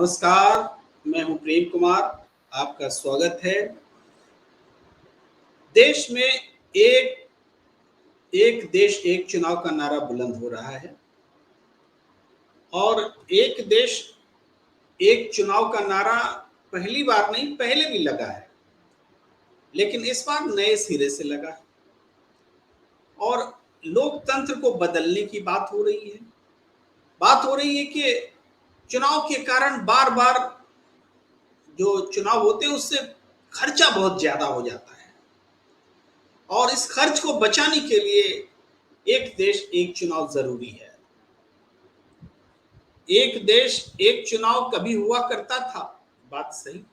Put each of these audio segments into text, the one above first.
नमस्कार, मैं हूं प्रेम कुमार। आपका स्वागत है। देश में एक एक देश एक चुनाव का नारा बुलंद हो रहा है और एक देश एक चुनाव का नारा पहली बार नहीं, पहले भी लगा है, लेकिन इस बार नए सिरे से लगा है और लोकतंत्र को बदलने की बात हो रही है। बात हो रही है कि चुनाव के कारण बार-बार जो चुनाव होते हैं उससे खर्चा बहुत ज्यादा हो जाता है और इस खर्च को बचाने के लिए एक देश एक चुनाव जरूरी है। एक देश एक चुनाव कभी हुआ करता था, बात सही,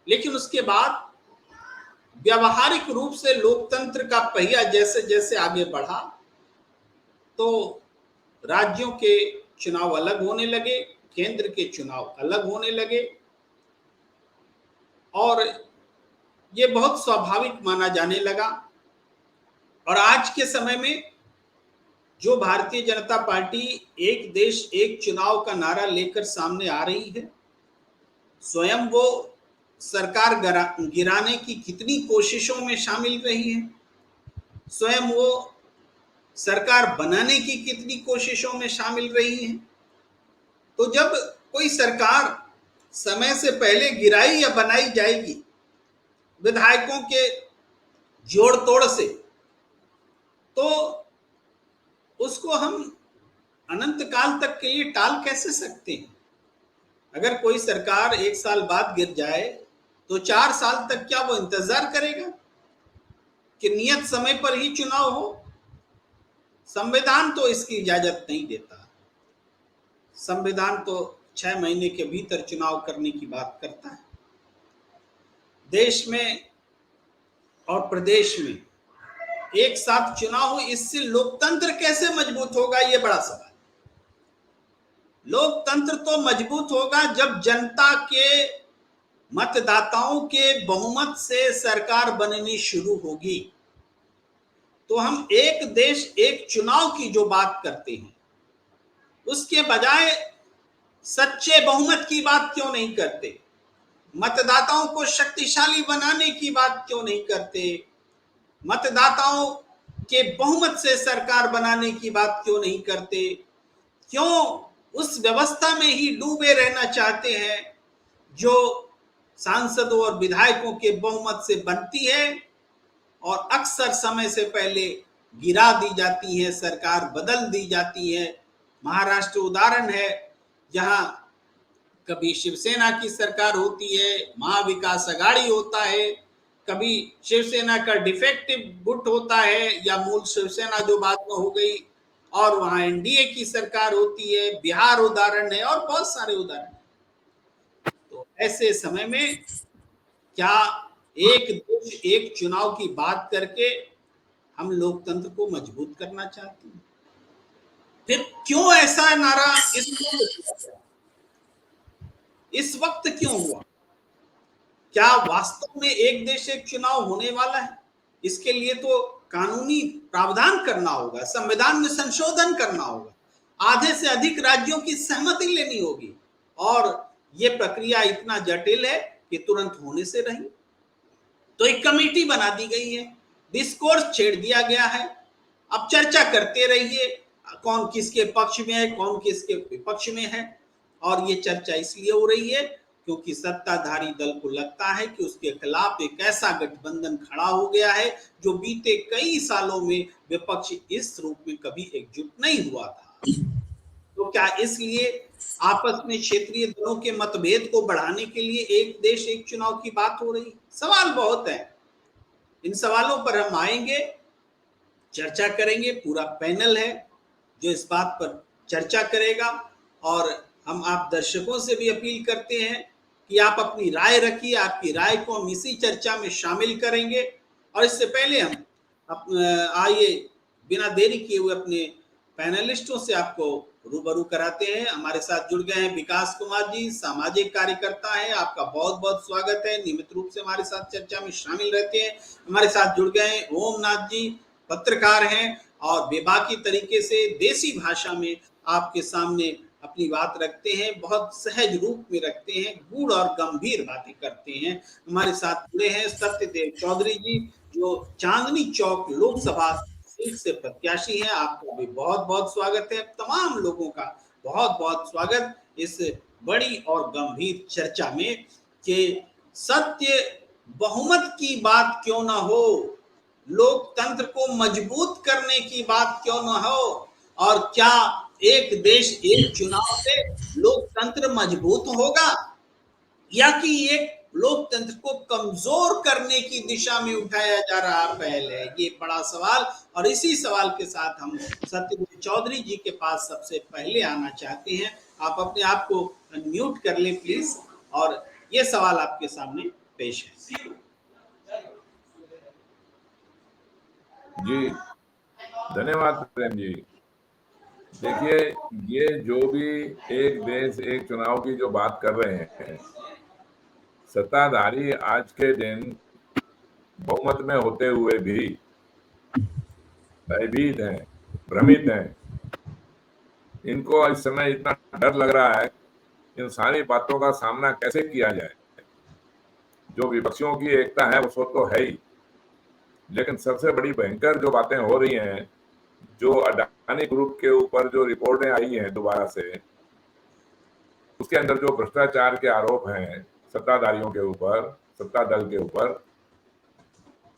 लेकिन उसके बाद व्यावहारिक रूप से लोकतंत्र का पहिया जैसे जैसे आगे बढ़ा तो राज्यों के चुनाव अलग होने लगे, केंद्र के चुनाव अलग होने लगे और ये बहुत स्वाभाविक माना जाने लगा। और आज के समय में जो भारतीय जनता पार्टी एक देश एक चुनाव का नारा लेकर सामने आ रही है, स्वयं वो सरकार गिराने की कितनी कोशिशों में शामिल रही है, स्वयं वो सरकार बनाने की कितनी कोशिशों में शामिल रही है। तो जब कोई सरकार समय से पहले गिराई या बनाई जाएगी विधायकों के जोड़ तोड़ से, तो उसको हम अनंत काल तक के लिए टाल कैसे सकते हैं। अगर कोई सरकार एक साल बाद गिर जाए तो 4 साल तक क्या वो इंतजार करेगा कि नियत समय पर ही चुनाव हो? संविधान तो इसकी इजाजत नहीं देता। संविधान तो 6 महीने के भीतर चुनाव करने की बात करता है। देश में और प्रदेश में एक साथ चुनाव हो, इससे लोकतंत्र कैसे मजबूत होगा, ये बड़ा सवाल। लोकतंत्र तो मजबूत होगा जब जनता के मतदाताओं के बहुमत से सरकार बननी शुरू होगी। तो हम एक देश एक चुनाव की जो बात करते हैं उसके बजाय सच्चे बहुमत की बात क्यों नहीं करते? मतदाताओं को शक्तिशाली बनाने की बात क्यों नहीं करते? मतदाताओं के बहुमत से सरकार बनाने की बात क्यों नहीं करते? क्यों उस व्यवस्था में ही डूबे रहना चाहते हैं जो सांसदों और विधायकों के बहुमत से बनती है और अक्सर समय से पहले गिरा दी जाती है, सरकार बदल दी जाती है। महाराष्ट्र उदाहरण है, जहां कभी शिवसेना की सरकार होती है, महाविकास आघाड़ी होता है, कभी शिवसेना का डिफेक्टिव गुट होता है या मूल शिवसेना जो बाद में हो गई, और वहां एनडीए की सरकार होती है। बिहार उदाहरण है और बहुत सारे उदाहरण। तो ऐसे समय में क्या एक देश एक चुनाव की बात करके हम लोकतंत्र को मजबूत करना चाहते हैं? फिर क्यों ऐसा नारा इस वक्त क्यों हुआ? क्या वास्तव में एक देश एक चुनाव होने वाला है? इसके लिए तो कानूनी प्रावधान करना होगा, संविधान में संशोधन करना होगा, आधे से अधिक राज्यों की सहमति लेनी होगी और ये प्रक्रिया इतना जटिल है कि तुरंत होने से रही। तो एक कमेटी बना दी गई है, डिस्कोर्स छेड़ दिया गया है। अब चर्चा करते रहिए, कौन किसके पक्ष में है, कौन किसके विपक्ष में है। और ये चर्चा इसलिए हो रही है क्योंकि सत्ताधारी दल को लगता है कि उसके खिलाफ एक ऐसा गठबंधन खड़ा हो गया है जो बीते कई सालों में विपक्ष इस रूप में कभी एकजुट नहीं हुआ था। तो क्या इसलिए आपस में क्षेत्रीय दलों के मतभेद को बढ़ाने के लिए एक देश एक चुनाव की बात हो रही? सवाल बहुत है। इन सवालों पर हम आएंगे, चर्चा करेंगे। पूरा पैनल है जो इस बात पर चर्चा करेगा और हम आप दर्शकों से भी अपील करते हैं कि आप अपनी राय रखिए। आपकी राय को हम इसी चर्चा में शामिल करेंगे। और इससे पहले हम आइए बिना देरी किए हुए अपने पैनलिस्टों से आपको रूबरू कराते हैं। हमारे साथ जुड़ गए हैं विकास कुमार जी, सामाजिक कार्यकर्ता हैं। आपका बहुत बहुत स्वागत है, नियमित रूप से हमारे साथ चर्चा में शामिल रहते हैं। हमारे साथ जुड़ गए हैं ओमनाथ जी, पत्रकार हैं और बेबाकी तरीके से देसी भाषा में आपके सामने अपनी बात रखते हैं, बहुत सहज रूप में रखते हैं, गूढ़ और गंभीर बातें करते हैं। हमारे साथ जुड़े हैं सत्यदेव चौधरी जी, जो चांदनी चौक लोकसभा सीट से प्रत्याशी हैं। आपका भी बहुत बहुत स्वागत है। तमाम लोगों का बहुत बहुत स्वागत इस बड़ी और गंभीर चर्चा में कि सत्य बहुमत की बात क्यों ना हो, लोकतंत्र को मजबूत करने की बात क्यों ना हो, और क्या एक देश एक चुनाव से लोकतंत्र मजबूत होगा, या कि एक लोकतंत्र को कमजोर करने की दिशा में उठाया जा रहा पहल है। ये बड़ा सवाल, और इसी सवाल के साथ हम सत्यदेव चौधरी जी के पास सबसे पहले आना चाहते हैं। आप अपने आप को अनम्यूट कर लें प्लीज, और ये सवाल आपके सामने पेश है। जी धन्यवाद प्रेम जी। देखिए, ये जो भी एक देश एक चुनाव की जो बात कर रहे हैं, सत्ताधारी आज के दिन बहुमत में होते हुए भी भयभीत हैं, भ्रमित हैं। इनको इस समय इतना डर लग रहा है, इन सारी बातों का सामना कैसे किया जाए। जो विपक्षियों की एकता है वो तो है ही, लेकिन सबसे बड़ी भयंकर जो बातें हो रही हैं, जो अडानी ग्रुप के ऊपर जो रिपोर्टें आई हैं दोबारा से, उसके अंदर जो भ्रष्टाचार के आरोप हैं सत्ताधारियों के ऊपर, सत्ता दल के ऊपर,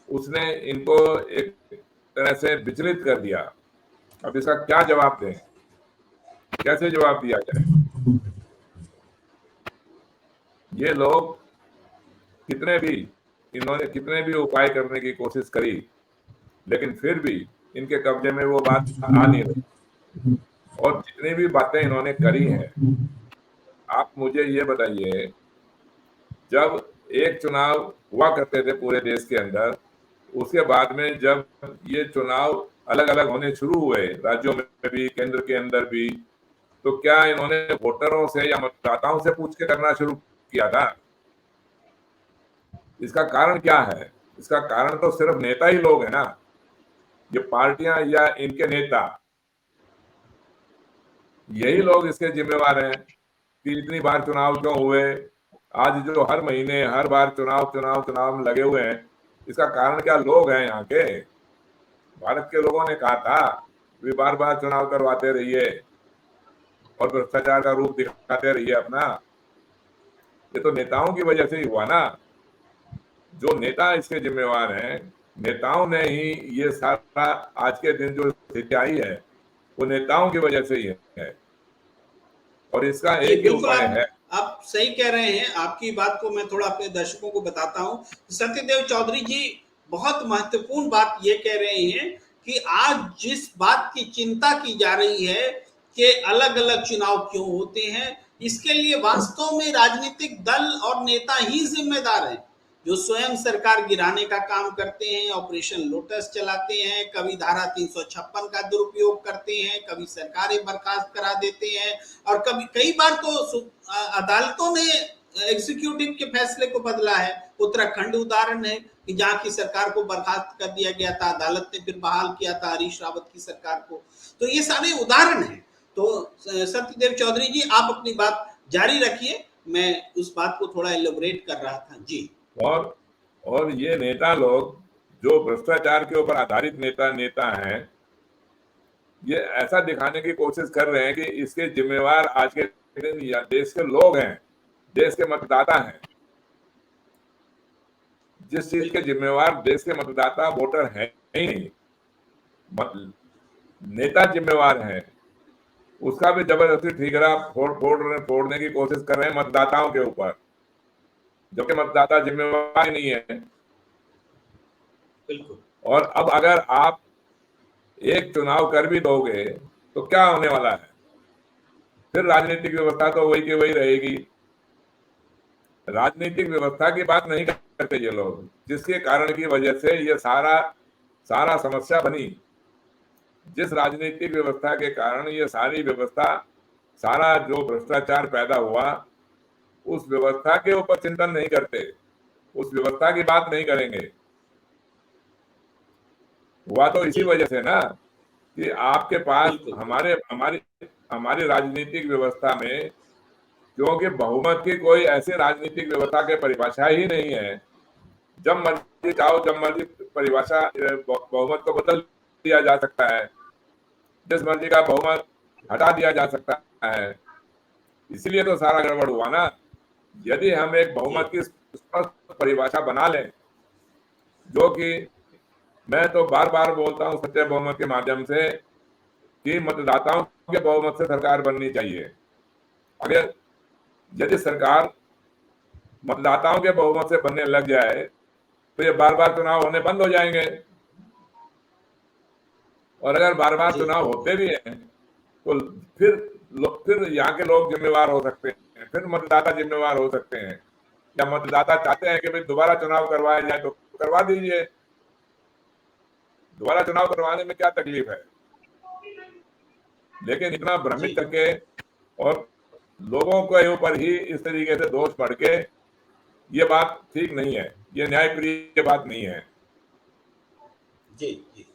उसने इनको एक तरह से विचलित कर दिया। अब इसका क्या जवाब दें, कैसे जवाब दिया जाए। ये लोग इन्होंने कितने भी उपाय करने की कोशिश करी, लेकिन फिर भी इनके कब्जे में वो बात आ नहीं रही। और जितनी भी बातें इन्होंने करी हैं, आप मुझे ये बताइए, जब एक चुनाव हुआ करते थे पूरे देश के अंदर, उसके बाद में जब ये चुनाव अलग अलग होने शुरू हुए, राज्यों में भी केंद्र के अंदर भी, तो क्या इन्होंने वोटरों से या मतदाताओं से पूछ के करना शुरू किया था? इसका कारण क्या है? इसका कारण तो सिर्फ नेता ही लोग हैं ना, ये पार्टियां या इनके नेता, यही लोग इसके जिम्मेवार हैं कि इतनी बार चुनाव क्यों हुए। आज जो हर महीने हर बार चुनाव लगे हुए हैं, इसका कारण क्या लोग हैं यहाँ के। भारत के लोगों ने कहा था वे बार बार चुनाव करवाते रहिए और भ्रष्टाचार का रूप दिखाते रहिए अपना। ये तो नेताओं की वजह से ही हुआ ना, जो नेता इसके जिम्मेवार हैं, नेताओं ने ही ये सारा आज के दिन जो स्थिति आई है वो नेताओं की वजह से ही है, और इसका एक ही उपाय है। आप सही कह रहे हैं। आपकी बात को मैं थोड़ा अपने दर्शकों को बताता हूं। सत्यदेव चौधरी जी बहुत महत्वपूर्ण बात ये कह रहे हैं कि आज जिस बात की चिंता की जा रही है कि अलग अलग चुनाव क्यों होते हैं, इसके लिए वास्तव में राजनीतिक दल और नेता ही जिम्मेदार हैं, जो स्वयं सरकार गिराने का काम करते हैं, ऑपरेशन लोटस चलाते हैं, कभी धारा 356 का दुरुपयोग करते हैं, कभी सरकारें बर्खास्त करा देते हैं, और कभी कई बार तो अदालतों ने एग्जीक्यूटिव के फैसले को बदला है। उत्तराखंड उदाहरण है कि जहां की सरकार को बर्खास्त कर दिया गया था, अदालत ने फिर बहाल किया था हरीश रावत की सरकार को। तो ये सारे उदाहरण हैं। तो सत्यदेव चौधरी जी, आप अपनी बात जारी रखिए, मैं उस बात को थोड़ा एलोबरेट कर रहा था जी। और ये नेता लोग जो भ्रष्टाचार के ऊपर आधारित नेता हैं, ये ऐसा दिखाने की कोशिश कर रहे हैं कि इसके जिम्मेवार आज के दिन या देश के लोग हैं, देश के मतदाता हैं। जिस चीज के जिम्मेवार देश के मतदाता वोटर हैं ही नहीं, नेता जिम्मेवार हैं, उसका भी जबरदस्ती ठीकरा फोड़ने की कोशिश कर रहे हैं मतदाताओं के ऊपर, जबकि मतदाता जिम्मेवार नहीं है। बिल्कुल। और अब अगर आप एक चुनाव कर भी दोगे तो क्या होने वाला है? फिर राजनीतिक व्यवस्था तो वही की वही रहेगी। राजनीतिक व्यवस्था की बात नहीं करते ये लोग, जिसके कारण की वजह से ये सारा समस्या बनी। जिस राजनीतिक व्यवस्था के कारण ये सारी व्यवस्था, सारा जो भ्रष्टाचार पैदा हुआ, उस व्यवस्था के ऊपर चिंतन नहीं करते, उस व्यवस्था की बात नहीं करेंगे। हुआ तो इसी वजह से ना कि आपके पास हमारी हमारी राजनीतिक व्यवस्था में, क्योंकि बहुमत की कोई ऐसी राजनीतिक व्यवस्था की परिभाषा ही नहीं है। जब मर्जी चाहो जब मर्जी परिभाषा बहुमत को बदल दिया जा सकता है, जिस मर्जी का बहुमत हटा दिया जा सकता है। इसीलिए तो सारा गड़बड़ हुआ ना। यदि हम एक बहुमत की स्पष्ट परिभाषा बना लें, जो कि मैं तो बार बार बोलता हूं सच्चे बहुमत के माध्यम से, कि मतदाताओं के बहुमत से सरकार बननी चाहिए। अगर यदि सरकार मतदाताओं के बहुमत से बनने लग जाए तो ये बार बार चुनाव होने बंद हो जाएंगे। और अगर बार बार चुनाव होते भी हैं तो फिर यहाँ के लोग जिम्मेवार हो सकते हैं, फिर मतदाता जिम्मेवार हो सकते हैं। या मतदाता चाहते हैं कि भाई दोबारा चुनाव करवाया जाए तो करवा दीजिए। दोबारा चुनाव करवाने में क्या तकलीफ है? लेकिन इतना भ्रमित करके और लोगों के ऊपर ही इस तरीके से दोष पड़ के, ये बात ठीक नहीं है, ये न्यायप्रिय बात नहीं है। जी जी,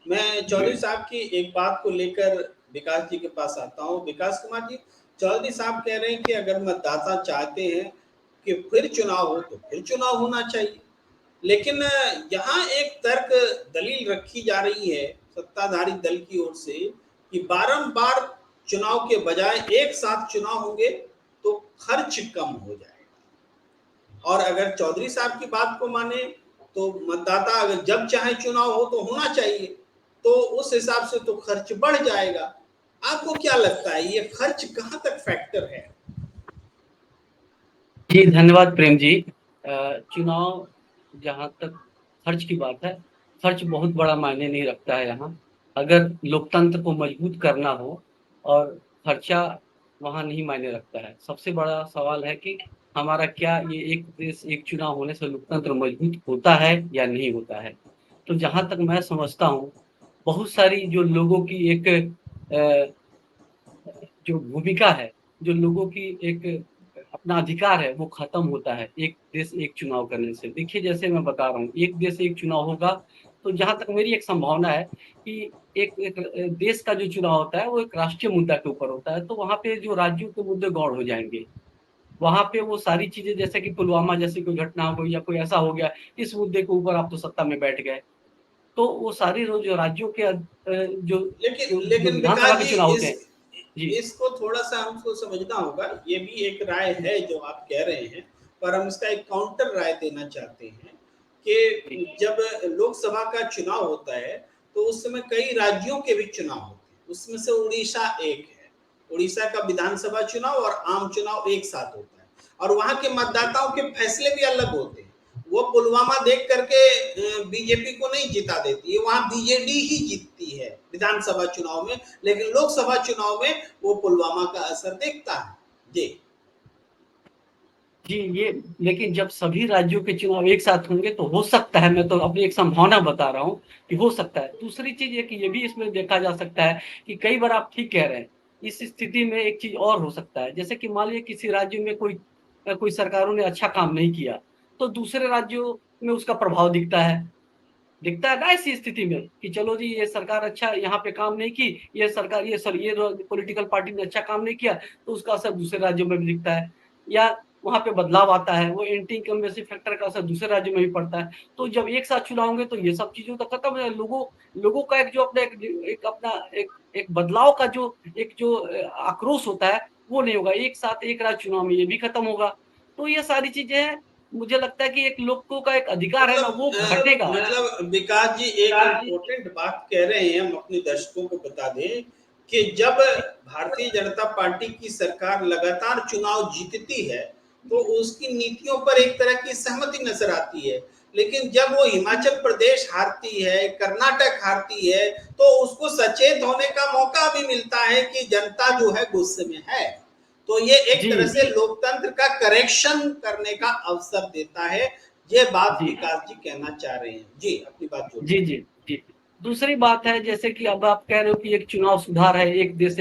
मैं चौधरी साहब की एक बात को लेकर विकास जी के पास आता हूँ। विकास कुमार जी, चौधरी साहब कह रहे हैं कि अगर मतदाता चाहते हैं कि फिर चुनाव हो तो फिर चुनाव होना चाहिए, लेकिन यहाँ एक तर्क दलील रखी जा रही है सत्ताधारी दल की ओर से कि बारंबार चुनाव के बजाय एक साथ चुनाव होंगे तो खर्च कम हो जाएगा। और अगर चौधरी साहब की बात को माने तो मतदाता अगर जब चाहे चुनाव हो तो होना चाहिए, तो उस हिसाब से तो खर्च बढ़ जाएगा। आपको क्या लगता है, ये खर्च कहां तक फैक्टर है? जी धन्यवाद प्रेम जी। चुनाव जहां तक खर्च की बात है, खर्च बहुत बड़ा मायने नहीं रखता है यहाँ। अगर लोकतंत्र को मजबूत करना हो और खर्चा वहाँ नहीं मायने रखता है। सबसे बड़ा सवाल है कि हमारा क्या ये एक देश एक चुनाव होने से लोकतंत्र मजबूत होता है या नहीं होता है। तो जहाँ तक मैं समझता हूँ, बहुत सारी जो लोगों की एक जो भूमिका है, जो लोगों की एक अपना अधिकार है, वो खत्म होता है एक देश एक चुनाव करने से। देखिए जैसे मैं बता रहा हूँ, एक देश एक चुनाव होगा तो जहां तक मेरी एक संभावना है कि एक देश का जो चुनाव होता है वो एक राष्ट्रीय मुद्दा के ऊपर होता है, तो वहां पे जो राज्यों के मुद्दे गौड़ हो जाएंगे। वहां पे वो सारी चीजें, जैसे कि पुलवामा जैसी कोई घटना हो गई या कोई ऐसा हो गया, इस मुद्दे के ऊपर आप तो सत्ता में बैठ गए, तो वो सारी जो राज्यों के जो लेकिन विधानसभा विकास के जी, चुनाव होते हैं। जी इसको थोड़ा सा हमको समझना होगा। ये भी एक राय है जो आप कह रहे हैं, पर हम इसका एक काउंटर राय देना चाहते हैं कि जब लोकसभा का चुनाव होता है तो उस समय कई राज्यों के भी चुनाव होते हैं। उसमें से उड़ीसा एक है। उड़ीसा का विधानसभा चुनाव और आम चुनाव एक साथ होता है, और वहां के मतदाताओं के फैसले भी अलग होते हैं। वो पुलवामा देख करके बीजेपी को नहीं जिता देती है, वहां बीजेडी ही जीतती है विधानसभा चुनाव में, लेकिन लोकसभा चुनाव में वो पुलवामा का असर देखता है। जी जी, ये लेकिन जब सभी राज्यों के चुनाव एक साथ होंगे तो हो सकता है, मैं तो अपनी एक संभावना बता रहा हूँ कि हो सकता है। दूसरी चीज ये कि ये भी इसमें देखा जा सकता है कि कई बार आप ठीक कह रहे हैं, इस स्थिति में एक चीज और हो सकता है, जैसे कि मान लीजिए किसी राज्य में कोई सरकारों ने अच्छा काम नहीं किया, तो दूसरे राज्यों में उसका प्रभाव दिखता है ना ऐसी स्थिति में कि चलो जी ये सरकार अच्छा यहाँ पे काम नहीं की, ये सरकार ये पॉलिटिकल पार्टी ने अच्छा काम नहीं किया, तो उसका असर दूसरे राज्यों में भी दिखता है। या वहां पे बदलाव आता है, वो एंटी इनकम्बेंसी फैक्टर का असर दूसरे राज्यों में भी पड़ता है। तो जब एक साथ चुनाव होंगे तो ये सब चीजों तो खत्म है। लोगों का एक जो अपना एक बदलाव का जो आक्रोश होता है वो नहीं होगा। एक साथ एक राज्य चुनाव में ये भी खत्म होगा। तो ये सारी चीजें हैं, मुझे लगता है कि एक लोगों का एक अधिकार है ना, वो घटेगा। मतलब विकास जी एक इम्पोर्टेंट बात कह रहे हैं, हम अपने दर्शकों को बता दें कि जब भारतीय जनता पार्टी की सरकार लगातार चुनाव जीतती है तो उसकी नीतियों पर एक तरह की सहमति नजर आती है, लेकिन जब वो हिमाचल प्रदेश हारती है, कर्नाटक हारती है, तो उसको सचेत होने का मौका भी मिलता है कि जनता जो है गुस्से में है। तो ये एक तरह से लोकतंत्र का करेक्शन करने का अवसर देता है। ये बात विकास जी कहना चाह रहे हैं। जी अपनी बात जोड़िए। जी जी जी। दूसरी बात है, जैसे कि अब आप कह रहे हो कि एक चुनाव सुधार है, एक देश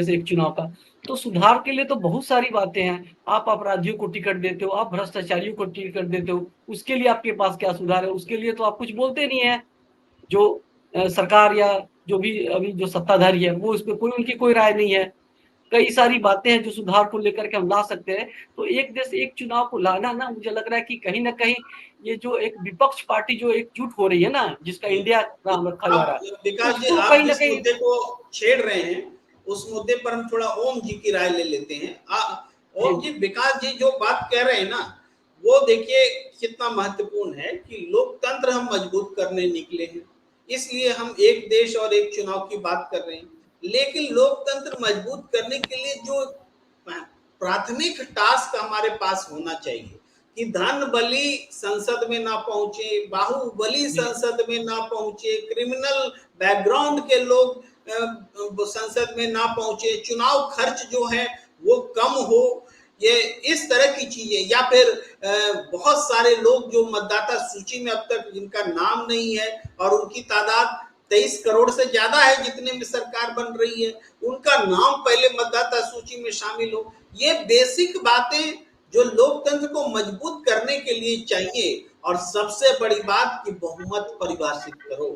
एक चुनाव का, तो सुधार के लिए तो बहुत सारी बातें हैं। आप अपराधियों को टिकट देते हो, आप भ्रष्टाचारियों को टिकट देते हो, उसके लिए आपके पास क्या सुधार है? उसके लिए तो आप कुछ बोलते नहीं है। जो सरकार या जो भी अभी जो सत्ताधारी है वो इस पे कोई उनकी कोई राय नहीं है। कई सारी बातें हैं जो सुधार को लेकर के हम ला सकते हैं। तो एक देश एक चुनाव को लाना ना, मुझे लग रहा है कि कहीं ना कहीं ये जो एक विपक्ष पार्टी जो एकजुट हो रही है ना, जिसका इंडिया नाम रखा जा रहा है, विकास जी, उसको आप कहीं ना जिस कहीं मुद्दे को छेड़ रहे हैं उस मुद्दे पर हम थोड़ा ओम जी की राय ले लेते हैं। ओम जी, विकास जी जो बात कह रहे हैं ना, वो देखिए कितना महत्वपूर्ण है कि लोकतंत्र हम मजबूत करने निकले हैं, इसलिए हम एक देश और एक चुनाव की बात कर रहे हैं। लेकिन लोकतंत्र मजबूत करने के लिए जो प्राथमिक टास्क हमारे पास होना चाहिए कि धन बली संसद में ना पहुंचे, बाहुबली संसद में ना पहुंचे, क्रिमिनल बैकग्राउंड के लोग संसद में ना पहुंचे, चुनाव खर्च जो है वो कम हो, ये इस तरह की चीजें, या फिर बहुत सारे लोग जो मतदाता सूची में अब तक जिनका नाम नहीं है और उनकी तादाद 23 करोड़ से ज्यादा है जितने में सरकार बन रही है, उनका नाम पहले मतदाता सूची में शामिल हो। ये बेसिक बातें जो लोकतंत्र को मजबूत करने के लिए चाहिए। और सबसे बड़ी बात कि बहुमत परिभाषित करो,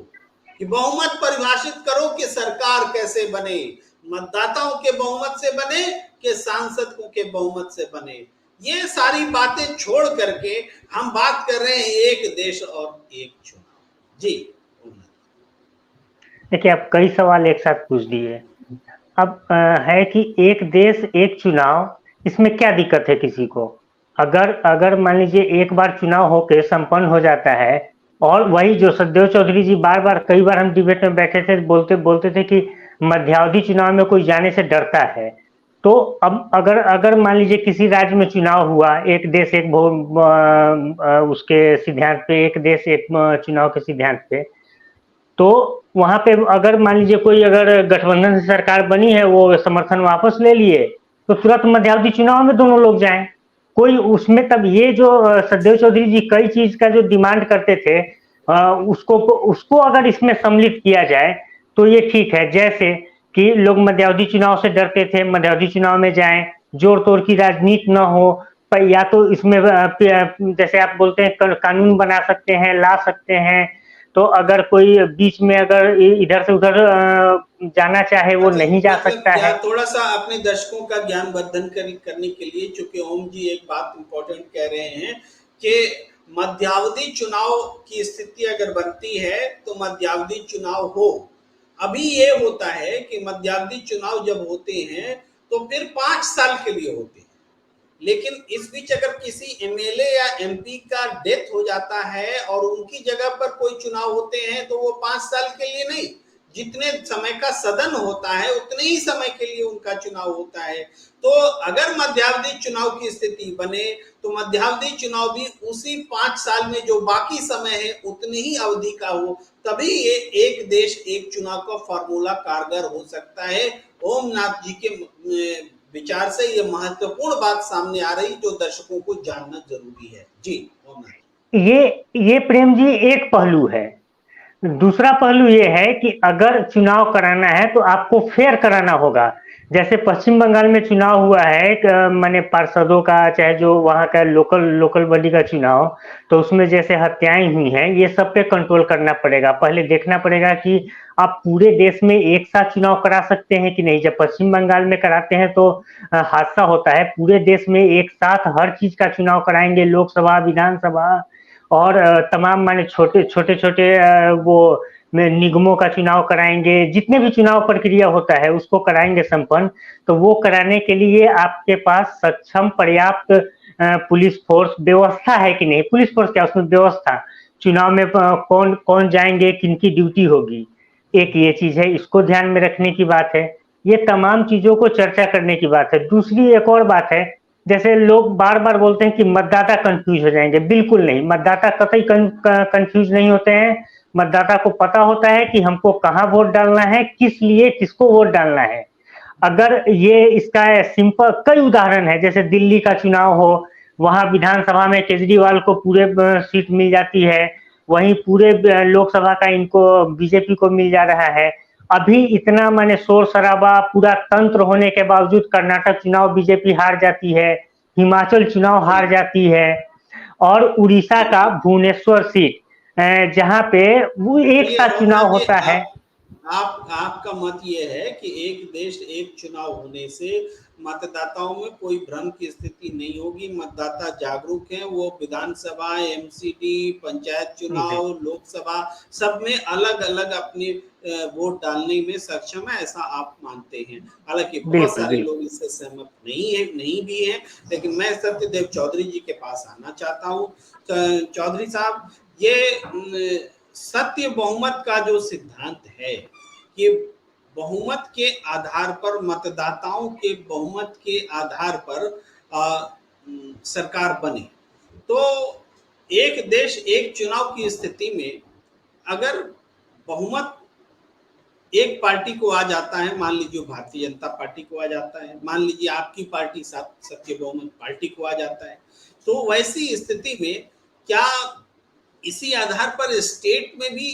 कि बहुमत परिभाषित करो कि सरकार कैसे बने, मतदाताओं के बहुमत से बने कि सांसदों के बहुमत से बने। ये सारी बातें छोड़ करके हम बात कर रहे हैं एक देश और एक चुनाव। जी देखिए, आप कई सवाल एक साथ पूछ दिए। अब है कि एक देश एक चुनाव, इसमें क्या दिक्कत है किसी को? अगर मान लीजिए एक बार चुनाव होके संपन्न हो जाता है, और वही जो सचदेव चौधरी जी बार बार कई बार हम डिबेट में बैठे थे, बोलते थे कि मध्यावधि चुनाव में कोई जाने से डरता है। तो अब अगर मान लीजिए किसी राज्य में चुनाव हुआ, एक देश एक उसके सिद्धांत पे, एक देश एक चुनाव के सिद्धांत पे, तो वहां पे अगर मान लीजिए कोई अगर गठबंधन से सरकार बनी है, वो समर्थन वापस ले लिए, तो तुरंत मध्यावधि चुनाव में दोनों लोग जाएं। कोई उसमें, तब ये जो सचदेव चौधरी जी कई चीज का जो डिमांड करते थे, उसको अगर इसमें सम्मिलित किया जाए तो ये ठीक है। जैसे कि लोग मध्यावधि चुनाव से डरते थे, मध्यावधि चुनाव में जाएं, जोड़ तोड़ की राजनीति न हो, पर या तो इसमें जैसे आप बोलते हैं कानून बना सकते हैं, ला सकते हैं, तो अगर कोई बीच में अगर इधर से उधर जाना चाहे वो नहीं जा सकता है। थोड़ा सा अपने दर्शकों का ज्ञान वर्धन करने के लिए, चूंकि ओम जी एक बात इंपॉर्टेंट कह रहे हैं कि मध्यावधि चुनाव की स्थिति अगर बनती है तो मध्यावधि चुनाव हो। अभी ये होता है कि मध्यावधि चुनाव जब होते हैं तो फिर 5 साल के लिए होते हैं, लेकिन इस बीच अगर किसी एमएलए या एमपी का डेथ हो जाता है और उनकी जगह पर कोई चुनाव होते हैं तो वो 5 साल के लिए नहीं, जितने समय का सदन होता है उतने ही समय के लिए उनका चुनाव होता है। तो अगर मध्यावधि चुनाव की स्थिति बने तो मध्यावधि चुनाव भी उसी 5 साल में जो बाकी समय है उतनी ही अवधि का हो, तभी ये एक देश एक चुनाव का फॉर्मूला कारगर हो सकता है। ओमनाथ जी के विचार से ये महत्वपूर्ण बात सामने आ रही जो दर्शकों को जानना जरूरी है। जी ओमनाथ। ये प्रेम जी एक पहलू है। दूसरा पहलू ये है कि अगर चुनाव कराना है तो आपको फेयर कराना होगा। जैसे पश्चिम बंगाल में चुनाव हुआ है, माने पार्षदों का, चाहे जो वहाँ का लोकल बॉडी का चुनाव, तो उसमें जैसे हत्याएं हुई हैं, ये सब पे कंट्रोल करना पड़ेगा। पहले देखना पड़ेगा कि आप पूरे देश में एक साथ चुनाव करा सकते हैं कि नहीं। जब पश्चिम बंगाल में कराते हैं तो हादसा होता है, पूरे देश में एक साथ हर चीज का चुनाव कराएंगे, लोकसभा, विधानसभा और तमाम माने छोटे वो निगमों का चुनाव कराएंगे, जितने भी चुनाव प्रक्रिया होता है उसको कराएंगे संपन्न। तो वो कराने के लिए आपके पास सक्षम पर्याप्त पुलिस फोर्स व्यवस्था है कि नहीं। पुलिस फोर्स क्या, उसमें व्यवस्था, चुनाव में कौन कौन जाएंगे, किनकी ड्यूटी होगी, एक ये चीज है, इसको ध्यान में रखने की बात है। ये तमाम चीजों को चर्चा करने की बात है। दूसरी एक और बात है, जैसे लोग बार बार बोलते हैं कि मतदाता कंफ्यूज हो जाएंगे। बिल्कुल नहीं, मतदाता कतई कंफ्यूज नहीं होते हैं। मतदाता को पता होता है कि हमको कहाँ वोट डालना है, किस लिए, किसको वोट डालना है। अगर ये इसका सिंपल कई उदाहरण है, जैसे दिल्ली का चुनाव हो, वहां विधानसभा में केजरीवाल को पूरे सीट मिल जाती है, वहीं पूरे लोकसभा का इनको बीजेपी को मिल जा रहा है। अभी इतना माने शोर शराबा पूरा तंत्र होने के बावजूद कर्नाटक चुनाव बीजेपी हार जाती है, हिमाचल चुनाव हार जाती है, और उड़ीसा का भुवनेश्वर सीट जहां पे वो एक साथ चुनाव होता है। आपका मत ये है कि एक देश एक चुनाव होने से मतदाताओं में कोई भ्रम की स्थिति नहीं होगी, मतदाता जागरूक हैं, वो विधानसभा, एमसीडी, पंचायत चुनाव, लोकसभा सब में अलग अलग अपने वोट डालने में सक्षम है, ऐसा आप मानते हैं। हालांकि बहुत सारे लोग इससे सहमत नहीं भी हैं, लेकिन मैं सत्यदेव चौधरी जी के पास आना चाहता हूँ। चौधरी साहब, ये सत्य बहुमत का जो सिद्धांत है कि बहुमत के आधार पर, मतदाताओं के बहुमत के आधार पर सरकार बने, तो एक देश एक चुनाव की स्थिति में अगर बहुमत एक पार्टी को आ जाता है, मान लीजिए भारतीय जनता पार्टी को आ जाता है, मान लीजिए आपकी पार्टी सत्य बहुमत पार्टी को आ जाता है, तो वैसी स्थिति में क्या इसी आधार पर स्टेट में भी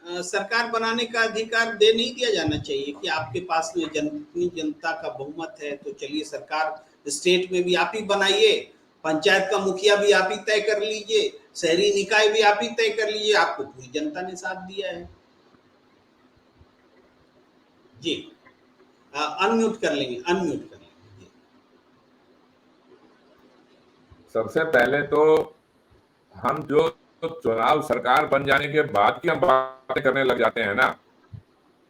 सरकार बनाने का अधिकार दे नहीं दिया जाना चाहिए कि आपके पास में जितनी जनता का बहुमत है तो चलिए सरकार स्टेट में भी आप ही बनाइए, पंचायत का मुखिया भी आप ही तय कर लीजिए, शहरी निकाय भी आप ही तय कर लीजिए, आपको पूरी जनता ने साथ दिया है। जी अनम्यूट कर लेंगे जी। सबसे पहले तो हम जो चुनाव सरकार बन जाने के बाद की हम बातें करने लग जाते हैं ना,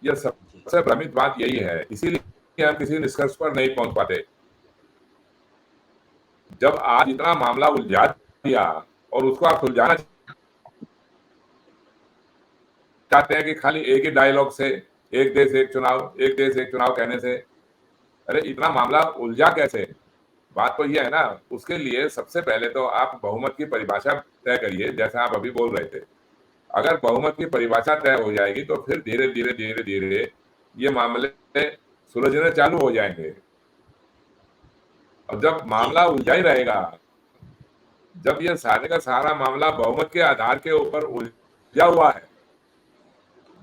यह सबसे भ्रमित बात यही है, इसीलिए हम किसी निष्कर्ष पर नहीं पहुंच पाते। जब आज इतना मामला उलझा दिया और उसको आप सुलझाना चाहते हैं कि खाली एक ही डायलॉग से एक देश एक चुनाव कहने से, अरे इतना मामला उलझा कैसे? बात तो ये है ना, उसके लिए सबसे पहले तो आप बहुमत की परिभाषा तय करिए, जैसा आप अभी बोल रहे थे। अगर बहुमत की परिभाषा तय हो जाएगी तो फिर धीरे धीरे ये मामले सुलझने चालू हो जाएंगे। और जब मामला उलझा ही रहेगा, जब ये सारे का सारा मामला बहुमत के आधार के ऊपर उलझा हुआ है,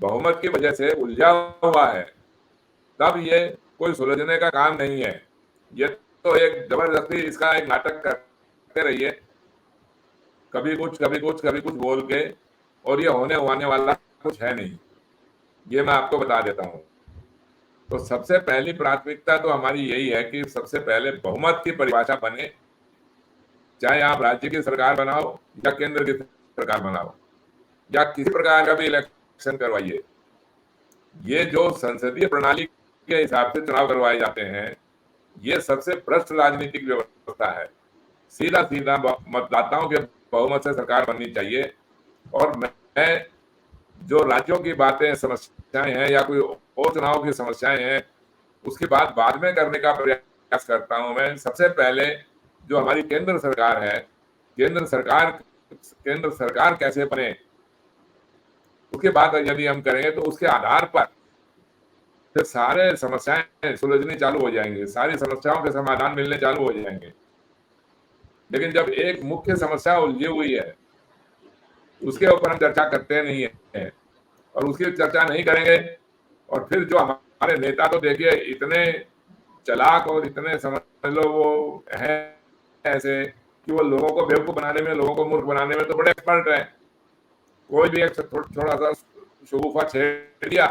बहुमत की वजह से उलझा हुआ है, तब ये कोई सुलझने का काम नहीं है। ये तो एक जबरदस्ती इसका एक नाटक करते रहिए, कभी कुछ बोल के, और ये होने वाला कुछ है नहीं, ये मैं आपको बता देता हूँ। तो सबसे पहली प्राथमिकता तो हमारी यही है कि सबसे पहले बहुमत की परिभाषा बने, चाहे आप राज्य की सरकार बनाओ या केंद्र की सरकार बनाओ या किसी प्रकार का भी इलेक्शन करवाइए। ये जो संसदीय प्रणाली के हिसाब से चुनाव करवाए जाते हैं, ये सबसे भ्रष्ट राजनीतिक व्यवस्था है। सीधा मतदाताओं के बहुमत से सरकार बननी चाहिए। और मैं जो राज्यों की बातें, समस्याएं हैं या कोई और चुनाव की समस्याएं हैं, उसकी बात बाद में करने का प्रयास करता हूं। मैं सबसे पहले जो हमारी केंद्र सरकार है, केंद्र सरकार कैसे बने, उसके बाद यदि हम करेंगे तो उसके आधार पर फिर सारे समस्याएं सुलझनी चालू हो जाएंगी, सारी समस्याओं के समाधान मिलने चालू हो जाएंगे। लेकिन जब एक मुख्य समस्या उलझी हुई है, उसके ऊपर हम चर्चा करते नहीं है और उसकी चर्चा नहीं करेंगे, और फिर जो हमारे नेता तो देखिए इतने चालाक और इतने समझ लो वो है ऐसे कि वो लोगों को बेवकूफ बनाने में, लोगों को मूर्ख बनाने में तो बड़े एक्सपर्ट है। कोई भी एक थोड़ा सा शगुफा छेड़ दिया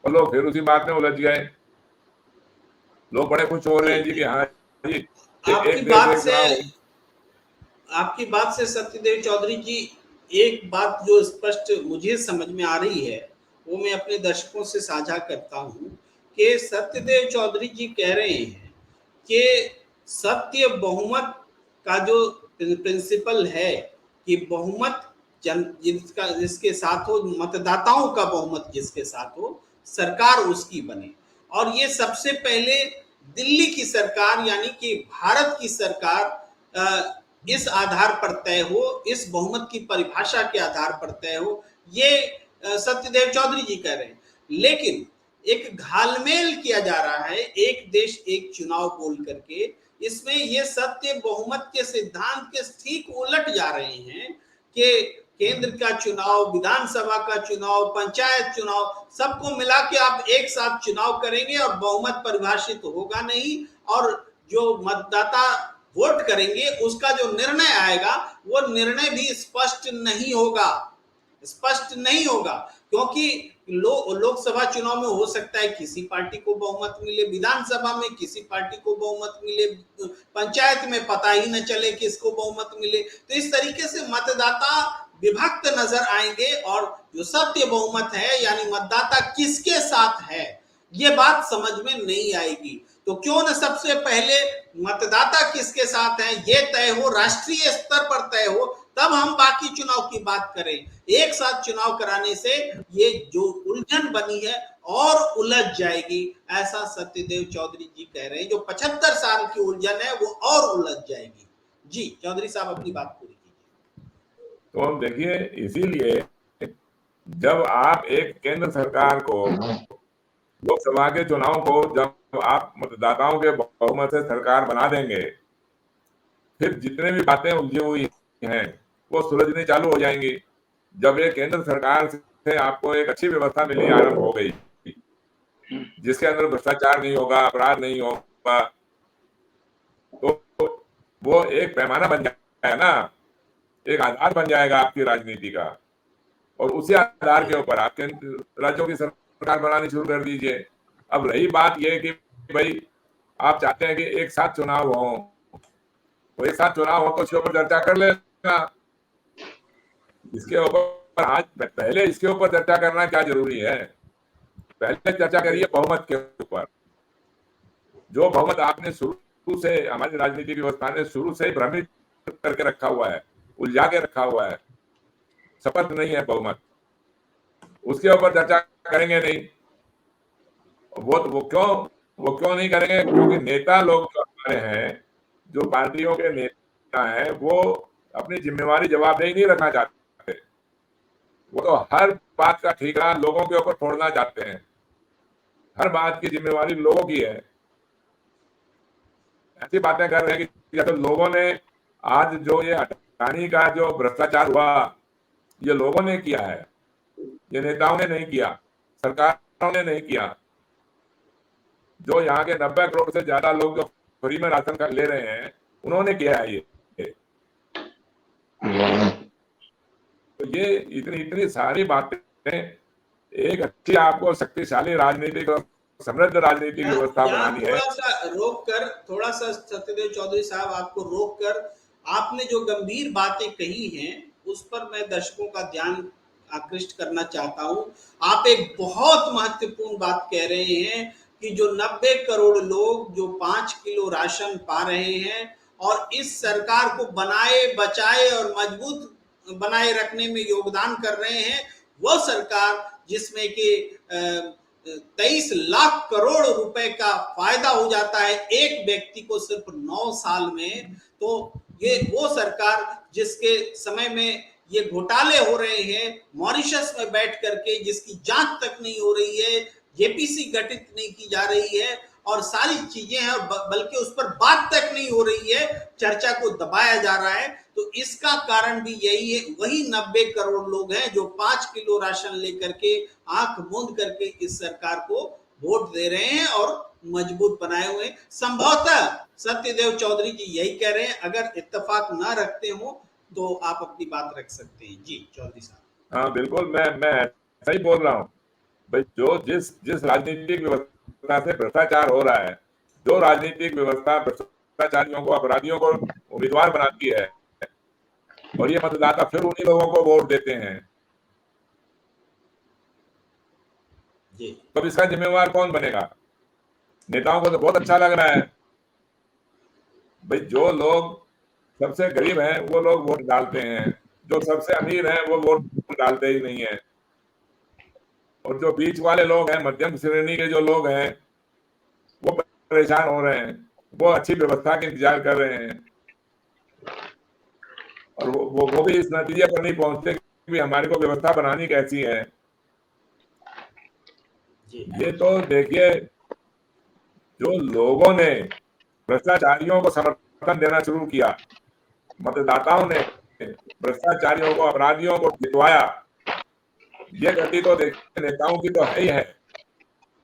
और लोग फिर उसी बात में उलझ गए। लोग बड़े खुश हो रहे हैं जी कि हाँ जी। आपकी बात से सत्यदेव चौधरी जी, एक बात जो स्पष्ट मुझे समझ में आ रही है वो मैं अपने दर्शकों से साझा करता हूं कि सत्यदेव चौधरी जी कह रहे हैं कि सत्य बहुमत का जो प्रिंसिपल है कि बहुमत जिसके साथ हो, मतदाताओं का बहुमत जिसके साथ हो, सरकार उसकी बने। और ये सबसे पहले दिल्ली की सरकार यानी कि भारत की सरकार इस आधार पर तय हो, इस बहुमत की परिभाषा के आधार पर तय हो, ये सत्यदेव चौधरी जी कह रहे हैं। लेकिन एक घालमेल किया जा रहा है, एक देश एक चुनाव बोल करके, इसमें ये सत्य बहुमत के सिद्धांत के ठीक उलट जा रहे हैं कि केंद्र का चुनाव, विधानसभा का चुनाव, पंचायत चुनाव, सबको मिला के आप एक साथ चुनाव करेंगे और बहुमत परिभाषित होगा नहीं, और जो मतदाता वोट करेंगे उसका जो निर्णय आएगा वो निर्णय भी स्पष्ट नहीं होगा, क्योंकि लोकसभा चुनाव में हो सकता है किसी पार्टी को बहुमत मिले, विधानसभा में किसी पार्टी को बहुमत मिले, पंचायत में पता ही न चले किसको बहुमत मिले। तो इस तरीके से मतदाता विभक्त नजर आएंगे और जो सत्य बहुमत है यानी मतदाता किसके साथ है ये बात समझ में नहीं आएगी। तो क्यों न सबसे पहले मतदाता किसके साथ है ये तय हो, राष्ट्रीय स्तर पर तय हो, तब हम बाकी चुनाव की बात करें। एक साथ चुनाव कराने से ये जो उलझन बनी है और उलझ जाएगी, ऐसा सत्यदेव चौधरी जी कह रहे हैं। जो 75 साल की उलझन है वो और उलझ जाएगी। जी चौधरी साहब अपनी बात पूरी कीजिए। तो हम देखिए, इसीलिए जब आप एक केंद्र सरकार को, लोकसभा के चुनाव को जब आप मतदाताओं के बहुमत से सरकार बना देंगे, फिर जितने भी बातें उलझी हुई हैं वो सुलझनी चालू हो जाएंगी। जब ये केंद्र सरकार से आपको एक अच्छी व्यवस्था मिलनी आरंभ हो गई, जिसके अंदर भ्रष्टाचार नहीं होगा, अपराध नहीं होगा, तो वो एक पैमाना बन जाएगा ना, एक आधार बन जाएगा आपकी राजनीति का। और उसी आधार के ऊपर आप राज्यों की सरकार बनानी शुरू कर दीजिए। अब रही बात ये कि भाई आप चाहते हैं कि एक साथ चुनाव हो, तो एक साथ चुनाव हो तो इसके ऊपर चर्चा कर लेना। इसके ऊपर आज पहले इसके ऊपर चर्चा करना क्या जरूरी है? पहले चर्चा करिए बहुमत के ऊपर। जो बहुमत आपने शुरू से, हमारी राजनीतिक व्यवस्था ने शुरू से ही भ्रमित करके रखा हुआ है, उलझा के रखा हुआ है, शपथ नहीं है बहुमत, उसके ऊपर चर्चा करेंगे नहीं। वो क्यों नहीं करेंगे? क्योंकि नेता लोग जो हमारे हैं, जो पार्टियों के नेता हैं, वो अपनी जिम्मेवारी जवाबदेही नहीं रखना चाहते। वो तो हर बात का ठिकाना लोगों के ऊपर छोड़ना चाहते हैं। हर बात की जिम्मेवारी लोगों की है। ऐसी बातें कर रहे हैं कि जैसे लोगों ने आज जो ये अटानी का जो भ्रष्टाचार हुआ, ये लोगों ने किया है, ये नेताओं ने नहीं किया, सरकारों ने नहीं किया। जो यहाँ के 90 करोड़ से ज्यादा लोग जो फ्री में राशन ले रहे हैं, उन्होंने किया है ये। तो ये इतनी सारी बातें एक अच्छी आपको शक्तिशाली राजनीतिक और समृद्ध राजनीतिक व्यवस्था बनानी है। थोड़ा सा सत्यदेव चौधरी साहब आपको रोक कर, आपने जो गंभीर बातें कही हैं उस पर मैं दर्शकों का ध्यान आकृष्ट करना चाहता हूं। आप एक बहुत महत्वपूर्ण बात कह रहे हैं कि जो 90 करोड़ लोग जो 5 किलो राशन पा रहे हैं और इस सरकार को बनाए, बचाए और मजबूत बनाए रखने में योगदान कर रहे हैं, वह सरकार जिसमें कि 23 लाख करोड़ रुपए का फायदा हो जाता है एक व्यक्ति को सिर्फ 9 साल में, तो ये वो सरकार जिसके समय में ये घोटाले हो रहे हैं, मॉरिशस में बैठ करके जिसकी जांच तक नहीं हो रही है, जेपीसी गठित नहीं की जा रही है और सारी चीजें हैं, बल्कि उस पर बात तक नहीं हो रही है, चर्चा को दबाया जा रहा है। तो इसका कारण भी यही है, वही 90 करोड़ लोग हैं जो 5 किलो राशन लेकर के आंख मूंद करके इस सरकार को वोट दे रहे हैं और मजबूत बनाए हुए। संभवतः सत्यदेव चौधरी जी यही कह रहे हैं, अगर इत्तेफाक ना रखते हो तो आप अपनी बात रख सकते हैं। जी चौधरी साहब। हाँ बिल्कुल, मैं सही बोल रहा हूँ भाई। जो जिस राजनीतिक व्यवस्था से भ्रष्टाचार हो रहा है, जो राजनीतिक व्यवस्था भ्रष्टाचारियों को, अपराधियों को उम्मीदवार बनाती है और ये मतदाता फिर उन्हीं लोगों को वोट देते हैं, तो इसका जिम्मेवार कौन बनेगा? नेताओं को तो बहुत अच्छा लग रहा है भाई, जो लोग सबसे गरीब हैं वो लोग वोट डालते हैं, जो सबसे अमीर हैं वो वोट डालते ही नहीं है, और जो बीच वाले लोग हैं, मध्यम श्रेणी के जो लोग हैं, वो परेशान हो रहे हैं, वो अच्छी व्यवस्था के इंतजार कर रहे हैं और वो भी इस नतीजे पर नहीं पहुंचते कि हमारे को व्यवस्था बनानी कैसी है। ये तो देखिए, जो लोगों ने भ्रष्टाचारियों को समर्थन देना शुरू किया, मतदाताओं ने भ्रष्टाचारियों को, अपराधियों को जितवाया, ये गलती तो देखिए नेताओं की तो है ही है।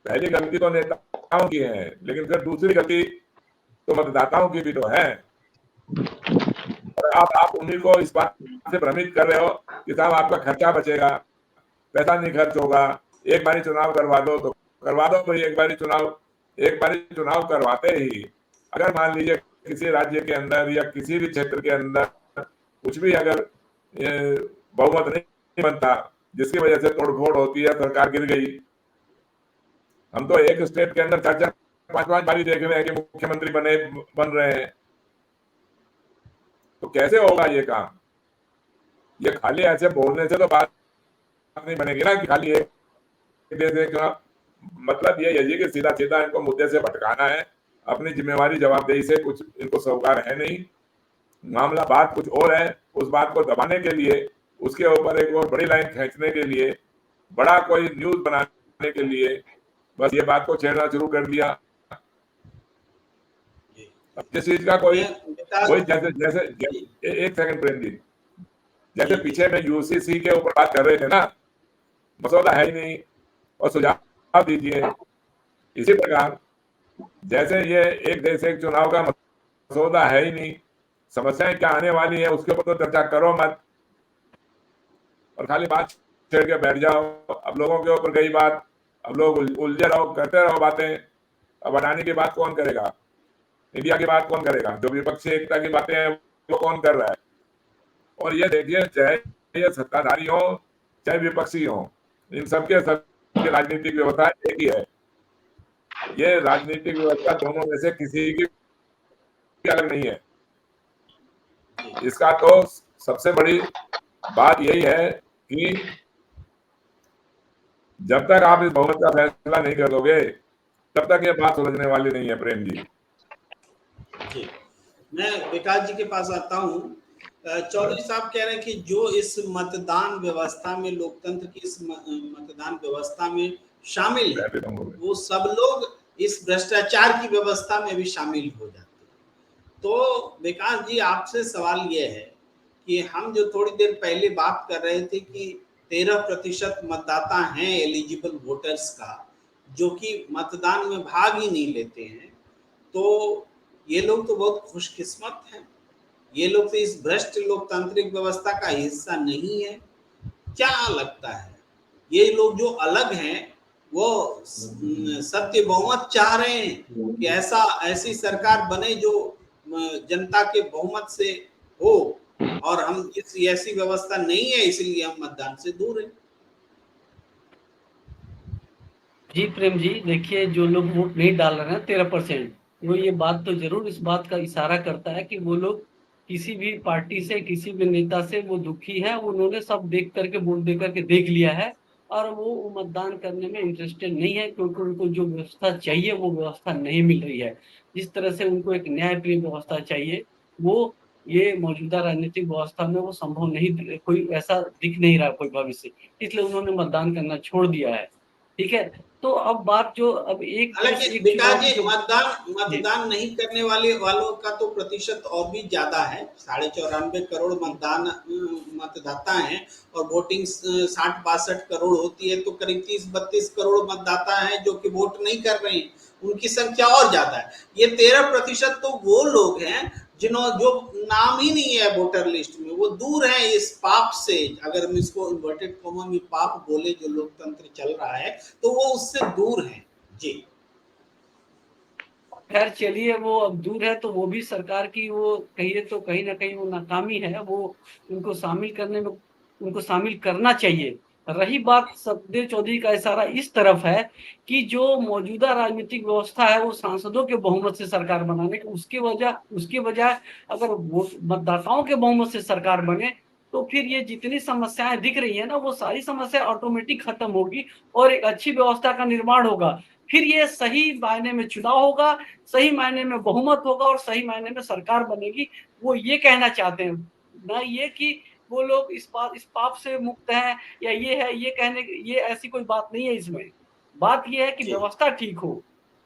पहली गलती तो नेताओं की है, लेकिन फिर दूसरी गलती तो मतदाताओं की भी तो है। और आप उन्हीं को इस बात से भ्रमित कर रहे हो कि साहब आपका खर्चा बचेगा, पैसा नहीं खर्च होगा, एक बारी चुनाव करवा दो तो करवा दो भाई, एक बारी चुनाव करवाते ही अगर मान लीजिए किसी राज्य के अंदर या किसी भी क्षेत्र के अंदर कुछ भी अगर बहुमत नहीं बनता, जिसकी वजह से तोड़फोड़ होती है, सरकार गिर गई। हम तो एक स्टेट के अंदर 4-4, 5-5 बारी देख रहे हैं कि मुख्यमंत्री बन रहे हैं, तो कैसे होगा ये काम? ये खाली ऐसे बोलने से तो बात नहीं बनेगी ना कि खाली एक देश एक चुनाव। मतलब ये है कि सीधा सीधा इनको मुद्दे से भटकाना है, अपनी जिम्मेवारी जवाबदेही से कुछ इनको सरोकार है नहीं, मामला बात कुछ और है। उस बात को दबाने के लिए, उसके ऊपर एक और बड़ी लाइन खींचने के लिए, बड़ा कोई न्यूज बनाने के लिए बस ये बात को छेड़ना शुरू कर दिया। जिस चीज का कोई जैसे एक सेकंड प्रेम जी, जैसे पीछे में यूसीसी के ऊपर बात कर रहे थे ना, मसौदा है ही नहीं और सुझाव दीजिए। इसी प्रकार जैसे ये एक देश एक चुनाव का मसौदा है ही नहीं, समस्याएं क्या आने वाली है उसके ऊपर तो चर्चा करो मत, और खाली बात छेड़ के बैठ जाओ। अब लोगों के ऊपर गई बात, अब लोग उलझे रहो, करते रहो बातें। अब अडानी की बात कौन करेगा, इंडिया की बात कौन करेगा, जो विपक्षी एकता की बातें हैं वो कौन कर रहा है? और ये देखिए, चाहे ये सत्ताधारी हो चाहे विपक्षी हो, इन सबके राजनीतिक व्यवस्था एक ही है। ये राजनीतिक व्यवस्था दोनों में से किसी की अलग नहीं है। इसका तो सबसे बड़ी बात यही है कि जब तक आप इस बहुमत का फैसला नहीं कर दोगे तब तक ये बात सुलझने वाली नहीं है। प्रेम जी, मैं विकास जी के पास आता हूँ। चौधरी साहब कह रहे हैं कि जो इस मतदान व्यवस्था में, लोकतंत्र की इस मतदान व्यवस्था में शामिल है, वो सब लोग इस भ्रष्टाचार की व्यवस्था में भी शामिल हो जाते हैं। तो विकास जी, आपसे सवाल ये है कि हम जो थोड़ी देर पहले बात कर रहे थे कि 13% मतदाता हैं एलिजिबल वोटर्स का, जो कि मतदान में भाग ही नहीं लेते हैं, तो ये लोग तो बहुत खुशकिस्मत हैं। ये लोग तो इस भ्रष्ट लोकतांत्रिक व्यवस्था का हिस्सा नहीं है। क्या लगता है, ये लोग जो अलग हैं वो सत्य बहुमत चाह रहे हैं कि ऐसी सरकार बने जो जनता के बहुमत से हो, और हम ऐसी व्यवस्था नहीं है इसलिए हम मतदान से दूर हैं? जी प्रेम जी, देखिए जो लोग वोट नहीं डाल रहे हैं 13%, वो ये बात तो जरूर इस बात का इशारा करता है कि वो लोग किसी भी पार्टी से, किसी भी नेता से वो दुखी है। उन्होंने सब देख करके, वोट दे करके देख लिया है, और वो मतदान करने में इंटरेस्टेड नहीं है, क्योंकि उनको जो व्यवस्था चाहिए वो व्यवस्था नहीं मिल रही है। जिस तरह से उनको एक न्यायप्रिय व्यवस्था चाहिए, वो ये मौजूदा राजनीतिक व्यवस्था में वो संभव नहीं, कोई ऐसा दिख नहीं रहा कोई भविष्य, इसलिए उन्होंने मतदान करना छोड़ दिया है। ठीक है, तो अब बात जो अब एक हालांकि विकास जी, मतदान नहीं करने वालों का तो प्रतिशत और भी ज्यादा है। 94.5 करोड़ मतदाता हैं, और वोटिंग 60-62 करोड़ होती है, तो करीब 30-32 करोड़ मतदाता हैं जो कि वोट नहीं कर रहे हैं, उनकी संख्या और ज्यादा है। ये 13% तो वो लोग हैं जो नाम ही नहीं है वोटर लिस्ट में, वो दूर हैं इस पाप से। अगर हम इसको इन्वर्टेड कॉमा में पाप बोले, जो लोकतंत्र चल रहा है, तो वो उससे दूर हैं। जी खैर चलिए, वो अब दूर है तो वो भी सरकार की, वो कहिए तो कहीं ना कहीं वो नाकामी है। वो उनको शामिल करने में, उनको शामिल करना चाहिए। रही बात सतदेव चौधरी का इशारा इस तरफ है कि जो मौजूदा राजनीतिक व्यवस्था है वो सांसदों के बहुमत से सरकार बनाने की, उसके बजाय अगर वो मतदाताओं के बहुमत से सरकार बने, तो फिर ये जितनी समस्याएं दिख रही है ना, वो सारी समस्या ऑटोमेटिक खत्म होगी और एक अच्छी व्यवस्था का निर्माण होगा। फिर ये सही मायने में चुनाव होगा, सही मायने में बहुमत होगा और सही मायने में सरकार बनेगी। वो ये कहना चाहते हैं, ना ये कि वो लोग इस पाप से मुक्त हैं या ये है, ये कहने, ये ऐसी कोई बात नहीं है। इसमें बात ये है कि व्यवस्था ठीक हो,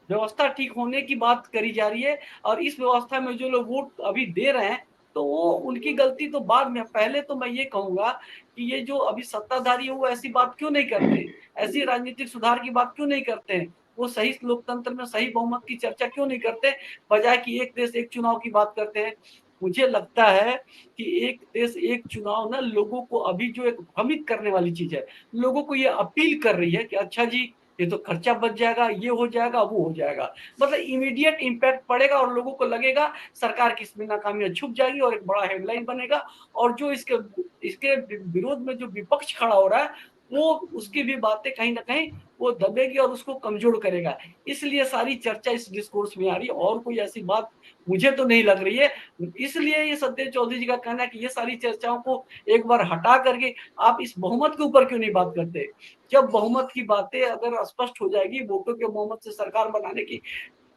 व्यवस्था ठीक होने की बात करी जा रही है। और इस व्यवस्था में जो लोग वोट अभी दे रहे हैं, तो वो उनकी गलती तो बाद में। पहले तो मैं ये कहूंगा कि ये जो अभी सत्ताधारी है वो ऐसी बात क्यों नहीं करते, ऐसी राजनीतिक सुधार की बात क्यों नहीं करते हैं, वो सही लोकतंत्र में सही बहुमत की चर्चा क्यों नहीं करते, बजाय कि एक देश एक चुनाव की बात करते हैं। मुझे लगता है कि एक देश एक चुनाव ना लोगों को अभी जो एक भ्रमित करने वाली चीज है, लोगों को ये अपील कर रही है कि अच्छा जी ये तो खर्चा बच जाएगा, ये हो जाएगा, वो हो जाएगा, मतलब इमीडिएट इम्पैक्ट पड़ेगा और लोगों को लगेगा सरकार की इसमें नाकामियां छुप जाएगी और एक बड़ा हेडलाइन बनेगा, और जो इसके विरोध में जो विपक्ष खड़ा हो रहा है वो उसकी भी बातें कहीं ना कहीं वो दबेगी और उसको कमजोर करेगा। इसलिए सारी चर्चा इस डिस्कोर्स में आ रही है, और कोई ऐसी बात मुझे तो नहीं लग रही है। इसलिए ये सत्यदेव चौधरी जी का कहना है कि ये सारी चर्चाओं को एक बार हटा करके आप इस बहुमत के ऊपर क्यों नहीं बात करते। जब बहुमत की बातें अगर स्पष्ट हो जाएगी, वोटों के बहुमत से सरकार बनाने की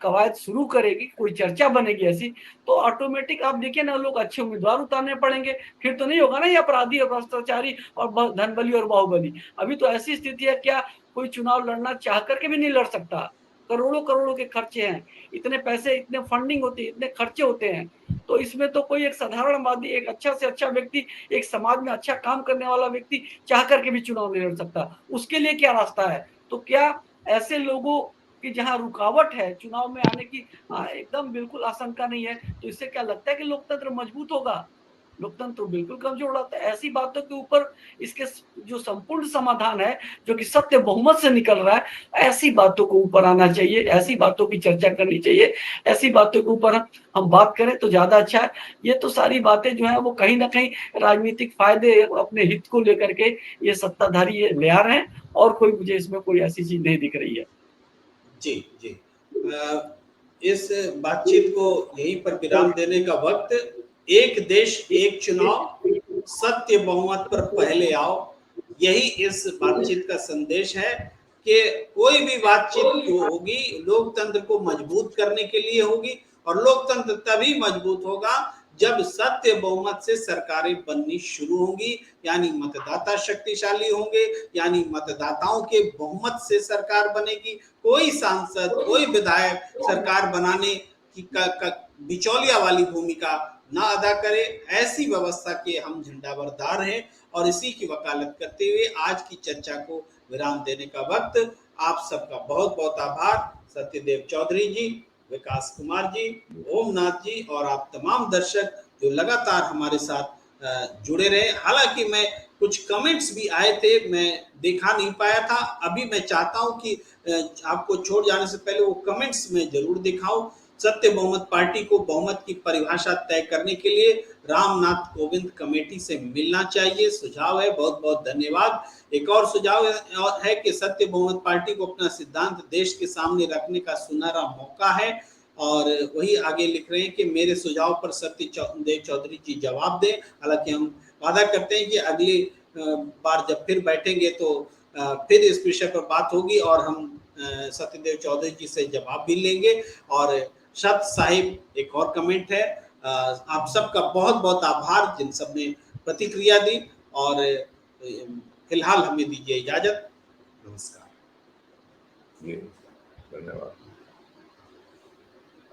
कवायद शुरू करेगी, कोई चर्चा बनेगी ऐसी, तो ऑटोमेटिक आप देखिए ना लोग अच्छे उम्मीदवार उतारने पड़ेंगे। फिर तो नहीं होगा ना ये अपराधी और भ्रष्टाचारी और धनबली और बाहुबली। अभी तो ऐसी स्थिति है, क्या कोई चुनाव लड़ना चाह करके भी नहीं लड़ सकता। करोड़ों करोड़ों के खर्चे हैं, इतने पैसे, इतने फंडिंग होती है, इतने खर्चे होते हैं। तो इसमें तो कोई एक साधारणवादी, एक अच्छा से अच्छा व्यक्ति, एक समाज में अच्छा काम करने वाला व्यक्ति चाह करके भी चुनाव नहीं लड़ सकता। उसके लिए क्या रास्ता है? तो क्या ऐसे लोगों कि जहां रुकावट है चुनाव में आने की एकदम बिल्कुल आशंका नहीं है, तो इससे क्या लगता है कि लोकतंत्र मजबूत होगा? लोकतंत्र बिल्कुल कमजोर होता है। ऐसी बातों के ऊपर इसके जो संपूर्ण समाधान है, जो कि सत्य बहुमत से निकल रहा है, ऐसी बातों को ऊपर आना चाहिए, ऐसी बातों की चर्चा करनी चाहिए, ऐसी बातों के ऊपर हम बात करें तो ज्यादा अच्छा है। ये तो सारी बातें जो है वो कहीं ना कहीं राजनीतिक फायदे, अपने हित को लेकर के ये सत्ताधारी ये ले आ रहे हैं, और कोई मुझे इसमें कोई ऐसी चीज नहीं दिख रही है। जी जी, इस बातचीत को यहीं पर विराम देने का वक्त। एक देश एक चुनाव, सत्य बहुमत पर पहले आओ, यही इस बातचीत का संदेश है कि कोई भी बातचीत जो होगी लोकतंत्र को मजबूत करने के लिए होगी, और लोकतंत्र तभी मजबूत होगा जब सत्य बहुमत से सरकारें बननी शुरू होंगी, यानी मतदाता शक्तिशाली होंगे, यानी मतदाताओं के बहुमत से सरकार बनेगी। कोई सांसद, कोई विधायक सरकार बनाने की बिचौलिया वाली भूमिका ना अदा करे, ऐसी व्यवस्था के हम झंडाबरदार हैं। और इसी की वकालत करते हुए आज की चर्चा को विराम देने का वक्त। आप सबका बहुत बहुत आभार, सत्यदेव चौधरी जी, विकास कुमार जी, ओमनाथ जी, और आप तमाम दर्शक जो लगातार हमारे साथ जुड़े रहे। हालांकि मैं कुछ कमेंट्स भी आए थे, मैं देखा नहीं पाया था। अभी मैं चाहता हूं कि आपको छोड़ जाने से पहले वो कमेंट्स में जरूर दिखाऊं। सत्य बहुमत पार्टी को बहुमत की परिभाषा तय करने के लिए रामनाथ कोविंद कमेटी से मिलना चाहिए, सुझाव है। बहुत बहुत धन्यवाद। एक और सुझाव है कि सत्य बहुमत पार्टी को अपना सिद्धांत देश के सामने रखने का सुनहरा मौका है। और वही आगे लिख रहे हैं कि मेरे सुझाव पर सत्यदेव चौधरी जी जवाब दें। हालांकि हम वादा करते हैं कि अगली बार जब फिर बैठेंगे तो फिर इस विषय पर बात होगी और हम सत्यदेव चौधरी जी से जवाब भी लेंगे। और शब्द साहिब एक और कमेंट है। आप सबका बहुत बहुत आभार जिन सब ने प्रतिक्रिया दी। और फिलहाल हमें दीजिए इजाजत। नमस्कार। जी, धन्यवाद।